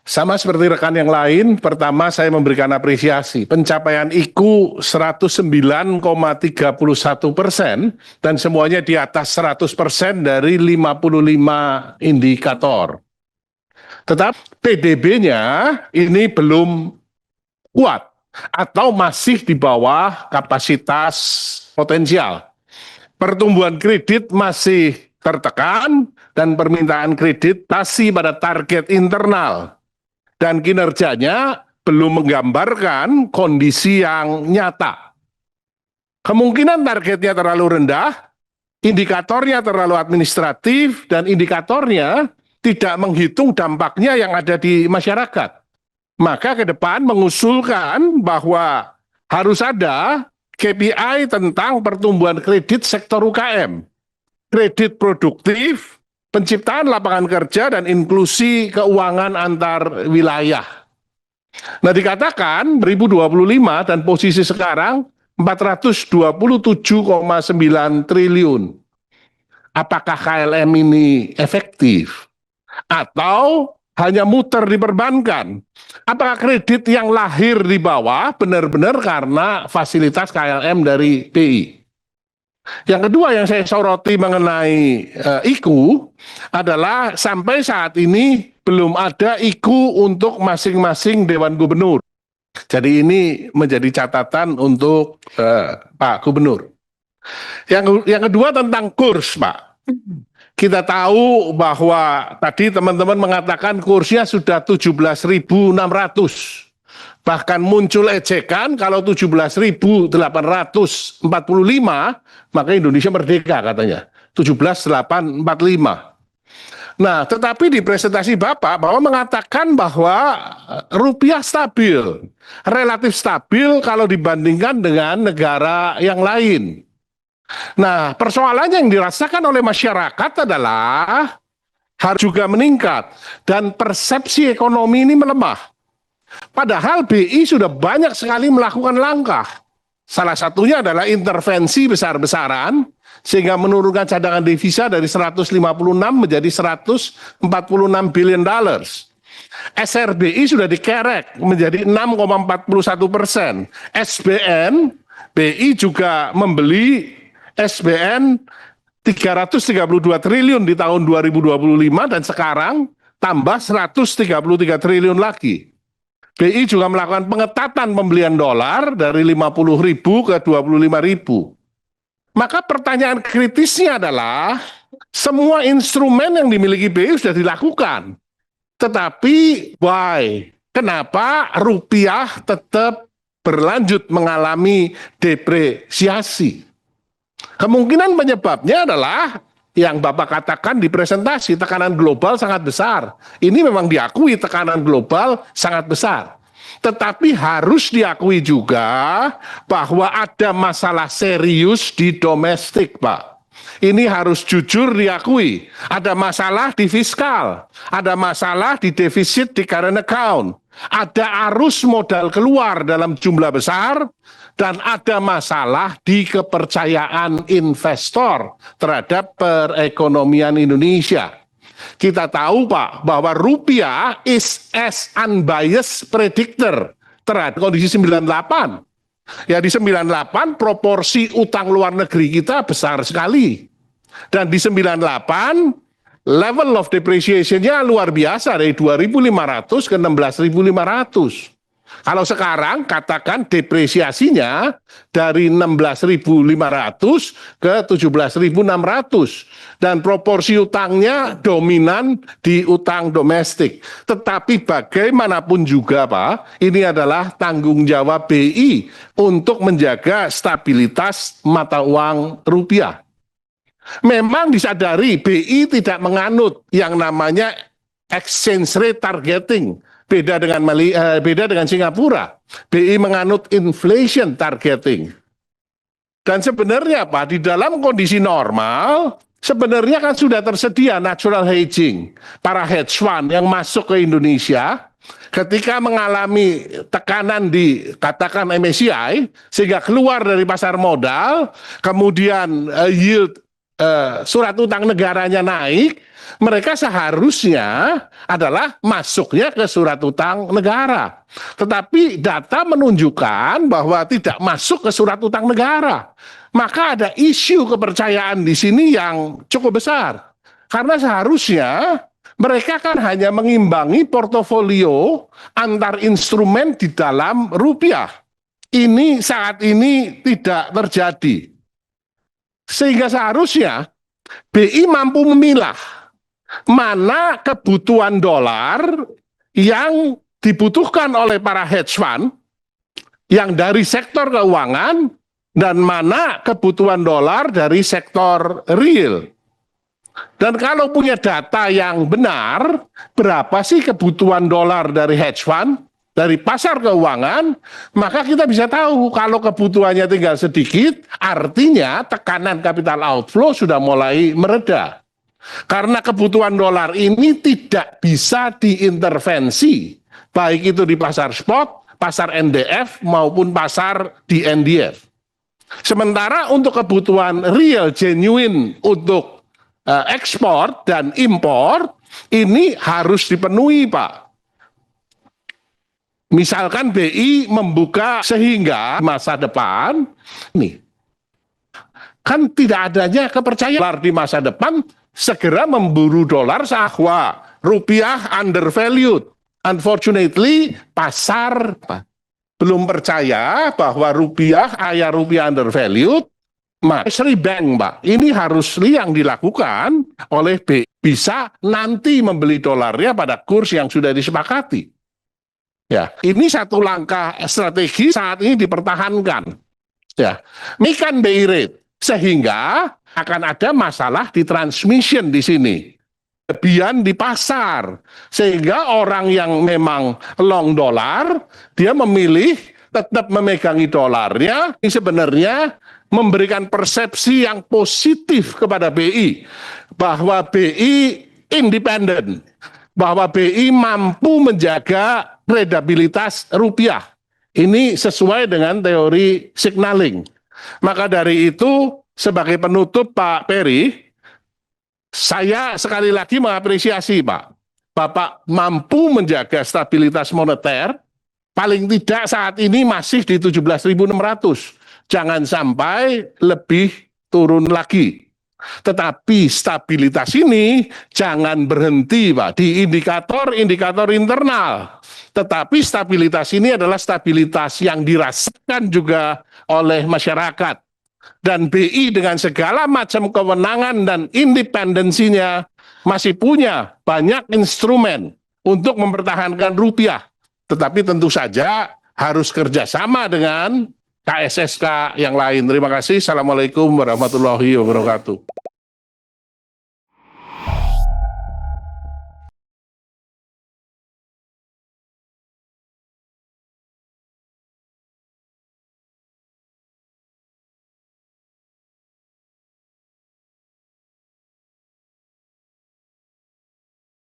Sama seperti rekan yang lain, pertama saya memberikan apresiasi. Pencapaian IKU 109,31% dan semuanya di atas 100% dari 55 indikator. Tetapi PDB-nya ini belum kuat atau masih di bawah kapasitas potensial. Pertumbuhan kredit masih tertekan dan permintaan kredit masih pada target internal. Dan kinerjanya belum menggambarkan kondisi yang nyata. Kemungkinan targetnya terlalu rendah, indikatornya terlalu administratif, dan indikatornya tidak menghitung dampaknya yang ada di masyarakat. Maka ke depan mengusulkan bahwa harus ada KPI tentang pertumbuhan kredit sektor UKM, kredit produktif, penciptaan lapangan kerja, dan inklusi keuangan antar wilayah. Nah, dikatakan 2025 dan posisi sekarang 427,9 triliun. Apakah KLM ini efektif? Atau hanya muter di perbankan? Apakah kredit yang lahir di bawah benar-benar karena fasilitas KLM dari BI? Yang kedua yang saya soroti mengenai IKU adalah sampai saat ini belum ada IKU untuk masing-masing Dewan Gubernur. Jadi ini menjadi catatan untuk Pak Gubernur. Yang kedua tentang kurs, Pak. Kita tahu bahwa tadi teman-teman mengatakan kursnya sudah 17.600. Bahkan muncul ejekan kalau 17.845 maka Indonesia merdeka katanya. 17.845. Nah, tetapi di presentasi Bapak mengatakan bahwa rupiah stabil, relatif stabil kalau dibandingkan dengan negara yang lain. Nah, persoalannya yang dirasakan oleh masyarakat adalah harus juga meningkat dan persepsi ekonomi ini melemah. Padahal BI sudah banyak sekali melakukan langkah. Salah satunya adalah intervensi besar-besaran sehingga menurunkan cadangan devisa dari 156 menjadi 146 billion dollars. SRBI sudah dikerek menjadi 6,41%. SBN, BI juga membeli SBN 332 triliun di tahun 2025 dan sekarang tambah 133 triliun lagi. BI juga melakukan pengetatan pembelian dolar dari 50.000 ke 25.000. Maka pertanyaan kritisnya adalah semua instrumen yang dimiliki BI sudah dilakukan. Tetapi why? Kenapa rupiah tetap berlanjut mengalami depresiasi? Kemungkinan penyebabnya adalah yang Bapak katakan di presentasi, tekanan global sangat besar. Ini memang diakui tekanan global sangat besar. Tetapi harus diakui juga bahwa ada masalah serius di domestik, Pak. Ini harus jujur diakui. Ada masalah di fiskal, ada masalah di defisit di current account, ada arus modal keluar dalam jumlah besar, dan ada masalah di kepercayaan investor terhadap perekonomian Indonesia. Kita tahu, Pak, bahwa rupiah is as unbiased predictor terhadap kondisi 98. Ya, di 98 proporsi utang luar negeri kita besar sekali. Dan di 98 level of depreciation-nya luar biasa dari 2.500 ke 16.500. Kalau sekarang katakan depresiasinya dari 16.500 ke 17.600 dan proporsi utangnya dominan di utang domestik. Tetapi bagaimanapun juga, Pak, ini adalah tanggung jawab BI untuk menjaga stabilitas mata uang rupiah. Memang disadari BI tidak menganut yang namanya exchange rate targeting. Beda dengan Singapura. BI menganut inflation targeting. Dan sebenarnya Pak, di dalam kondisi normal, sebenarnya kan sudah tersedia natural hedging. Para hedge fund yang masuk ke Indonesia, ketika mengalami tekanan di katakan MSCI, sehingga keluar dari pasar modal, kemudian yield surat utang negaranya naik, mereka seharusnya adalah masuknya ke surat utang negara. Tetapi data menunjukkan bahwa tidak masuk ke surat utang negara. Maka ada isu kepercayaan di sini yang cukup besar. Karena seharusnya mereka kan hanya mengimbangi portofolio antar instrumen di dalam rupiah. Ini saat ini tidak terjadi. Sehingga seharusnya BI mampu memilah mana kebutuhan dolar yang dibutuhkan oleh para hedge fund yang dari sektor keuangan dan mana kebutuhan dolar dari sektor real. Dan kalau punya data yang benar, berapa sih kebutuhan dolar dari hedge fund, dari pasar keuangan, maka kita bisa tahu kalau kebutuhannya tinggal sedikit, artinya tekanan capital outflow sudah mulai mereda. Karena kebutuhan dolar ini tidak bisa diintervensi, baik itu di pasar spot, pasar NDF, maupun pasar di NDF. Sementara untuk kebutuhan real, genuine untuk ekspor dan impor, ini harus dipenuhi, Pak. Misalkan BI membuka sehingga masa depan, nih, kan tidak adanya kepercayaan di masa depan, segera memburu dolar sahwa, rupiah undervalued. Unfortunately, pasar belum percaya bahwa rupiah undervalued, Sri Bank, Pak, ini harus yang dilakukan oleh BI, bisa nanti membeli dolarnya pada kurs yang sudah disepakati. Ya, ini satu langkah strategi saat ini dipertahankan. Ya, ini kan BI rate, sehingga akan ada masalah di transmission di sini, kelebihan di pasar, sehingga orang yang memang long dolar, dia memilih tetap memegangi dolarnya, ini sebenarnya memberikan persepsi yang positif kepada BI, bahwa BI independen, bahwa BI mampu menjaga kredibilitas rupiah. Ini sesuai dengan teori signaling. Maka dari itu, sebagai penutup Pak Peri, saya sekali lagi mengapresiasi Pak. Bapak mampu menjaga stabilitas moneter, paling tidak saat ini masih di 17.600. Jangan sampai lebih turun lagi. Tetapi stabilitas ini jangan berhenti Pak di indikator-indikator internal. Tetapi stabilitas ini adalah stabilitas yang dirasakan juga oleh masyarakat. Dan BI dengan segala macam kewenangan dan independensinya masih punya banyak instrumen untuk mempertahankan rupiah. Tetapi tentu saja harus kerjasama dengan KSSK yang lain. Terima kasih. Assalamualaikum warahmatullahi wabarakatuh.